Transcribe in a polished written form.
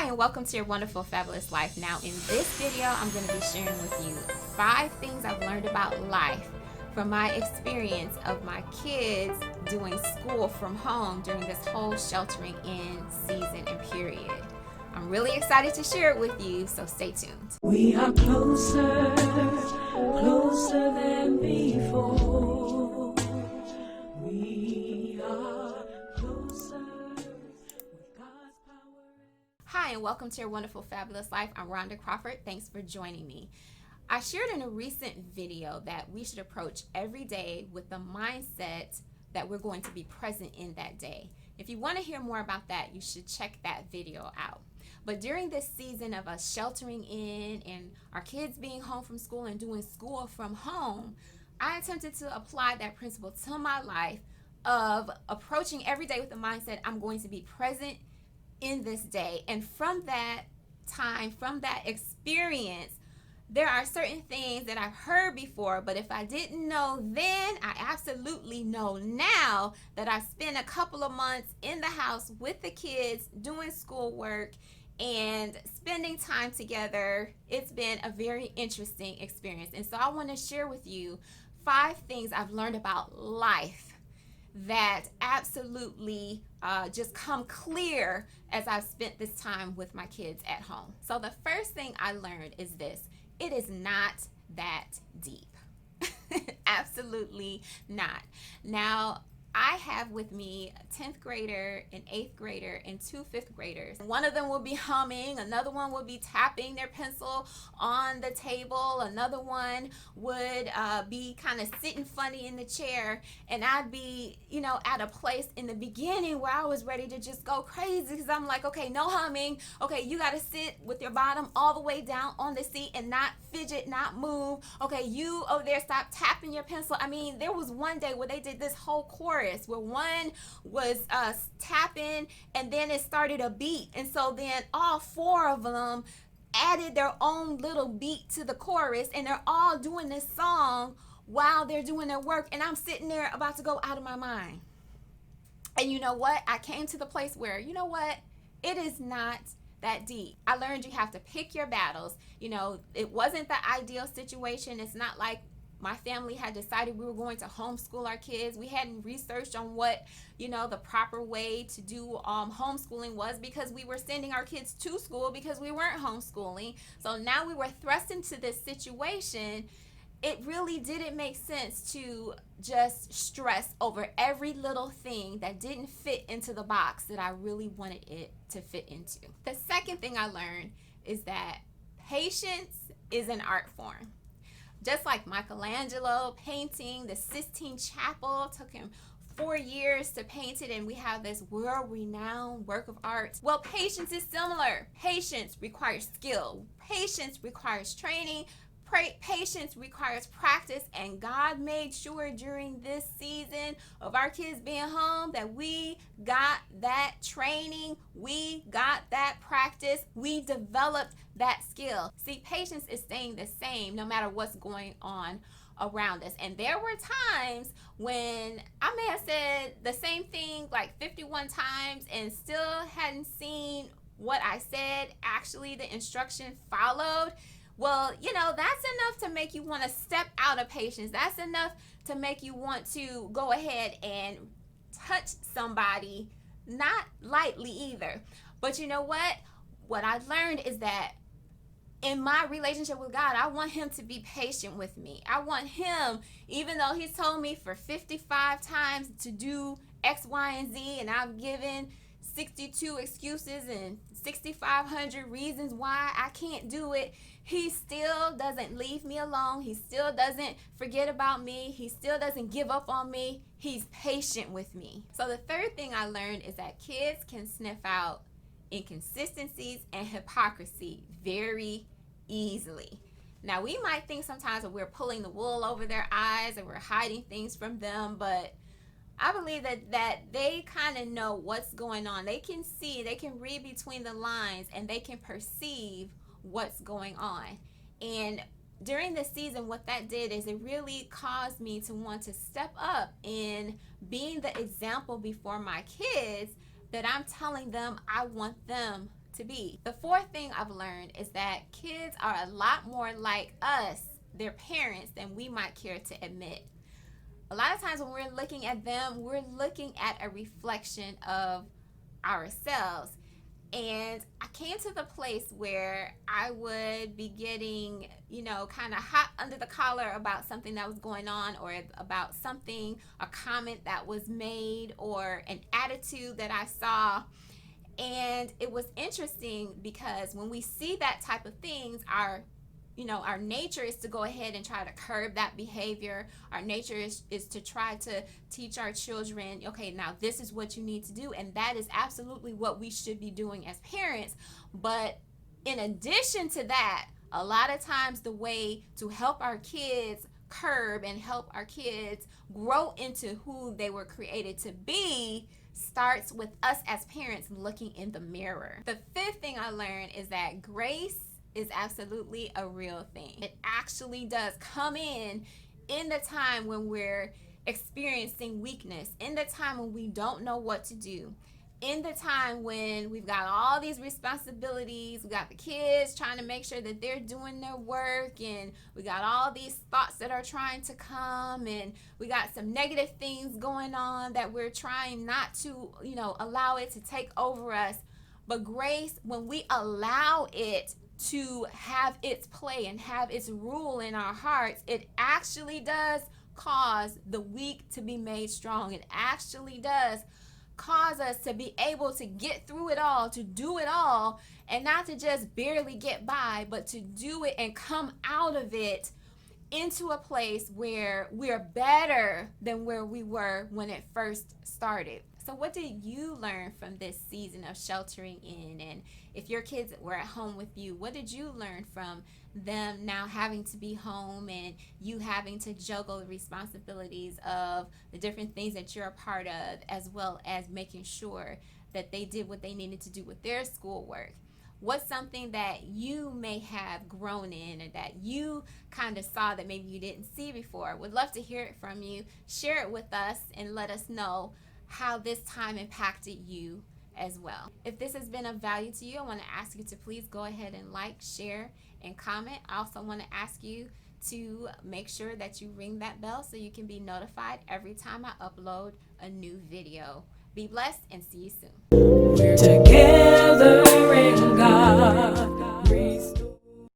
Hi, and welcome to your wonderful, fabulous life. Now, in this video, I'm going to be sharing with you 5 things I've learned about life from my experience of my kids doing school from home during this whole sheltering in season and period. I'm really excited to share it with you, so stay tuned. We are closer, closer than before. We are closer with God's power. Hi, and welcome to your wonderful, fabulous life. I'm Rhonda Crawford. Thanks for joining me. I shared in a recent video that we should approach every day with the mindset that we're going to be present in that day. If you want to hear more about that, you should check that video out. But during this season of us sheltering in and our kids being home from school and doing school from home, I attempted to apply that principle to my life of approaching every day with the mindset I'm going to be present in this day. And from that time, from that experience, there are certain things that I've heard before, but if I didn't know then, I absolutely know now that I spent a couple of months in the house with the kids doing schoolwork and spending time together. It's been a very interesting experience. And so I want to share with you 5 things I've learned about life that absolutely just come clear as I've spent this time with my kids at home. So the first thing I learned is this: it is not that deep. Absolutely not. Now, I have with me a 10th grader, an 8th grader, and 2 5th graders. One of them will be humming, another one will be tapping their pencil on the table, another one would be kind of sitting funny in the chair, and I'd be, at a place in the beginning where I was ready to just go crazy because I'm like, okay, no humming. Okay, you got to sit with your bottom all the way down on the seat and not fidget, not move. Okay, you over there, stop tapping your pencil. I mean, there was one day where they did this whole chorus where one was tapping and then it started a beat, and so then all 4 of them added their own little beat to the chorus, and they're all doing this song while they're doing their work, and I'm sitting there about to go out of my mind. And you know what? I came to the place where, it is not that deep. I learned you have to pick your battles. It wasn't the ideal situation. It's not like my family had decided we were going to homeschool our kids. We hadn't researched on what, the proper way to do homeschooling was, because we were sending our kids to school because we weren't homeschooling. So now we were thrust into this situation. It really didn't make sense to just stress over every little thing that didn't fit into the box that I really wanted it to fit into. The second thing I learned is that patience is an art form. Just like Michelangelo painting the Sistine Chapel, took him 4 years to paint it, and we have this world-renowned work of art. Well, patience is similar. Patience requires skill. Patience requires training. Patience requires practice, and God made sure during this season of our kids being home that we got that training, we got that practice, we developed that skill. See, patience is staying the same no matter what's going on around us. And there were times when I may have said the same thing like 51 times and still hadn't seen what I said actually the instruction followed. Well, that's enough to make you want to step out of patience. That's enough to make you want to go ahead and touch somebody, not lightly either. But you know what? What I learned is that in my relationship with God, I want him to be patient with me. I want him, even though he's told me for 55 times to do X, Y, and Z, and I've given 62 excuses and 6,500 reasons why I can't do it, he still doesn't leave me alone. He still doesn't forget about me. He still doesn't give up on me. He's patient with me. So the third thing I learned is that kids can sniff out inconsistencies and hypocrisy very easily. Now, we might think sometimes that we're pulling the wool over their eyes and we're hiding things from them, but I believe that they kind of know what's going on. They can see, they can read between the lines, and they can perceive what's going on. And during this season, what that did is it really caused me to want to step up in being the example before my kids that I'm telling them I want them to be. The fourth thing I've learned is that kids are a lot more like us, their parents, than we might care to admit. A lot of times when we're looking at them, we're looking at a reflection of ourselves. And I came to the place where I would be getting, kind of hot under the collar about something that was going on, or about something, a comment that was made, or an attitude that I saw. And it was interesting because when we see that type of things, our nature is to go ahead and try to curb that behavior. Our nature is to try to teach our children, okay, now this is what you need to do. And that is absolutely what we should be doing as parents. But in addition to that, a lot of times the way to help our kids curb and help our kids grow into who they were created to be starts with us as parents looking in the mirror. The fifth thing I learned is that grace is absolutely a real thing. It actually does come in the time when we're experiencing weakness, in the time when we don't know what to do, in the time when we've got all these responsibilities, we got the kids trying to make sure that they're doing their work, and we got all these thoughts that are trying to come, and we got some negative things going on that we're trying not to, allow it to take over us. But grace, when we allow it to have its play and have its rule in our hearts, it actually does cause the weak to be made strong. It actually does cause us to be able to get through it all, to do it all, and not to just barely get by, but to do it and come out of it into a place where we're better than where we were when it first started. So what did you learn from this season of sheltering in? And if your kids were at home with you, what did you learn from them now having to be home and you having to juggle the responsibilities of the different things that you're a part of, as well as making sure that they did what they needed to do with their schoolwork? What's something that you may have grown in, or that you kind of saw that maybe you didn't see before? Would love to hear it from you. Share it with us and let us know how this time impacted you as well. If this has been of value to you, I want to ask you to please go ahead and like, share, and comment. I also want to ask you to make sure that you ring that bell so you can be notified every time I upload a new video. Be blessed and see you soon. We're together in God.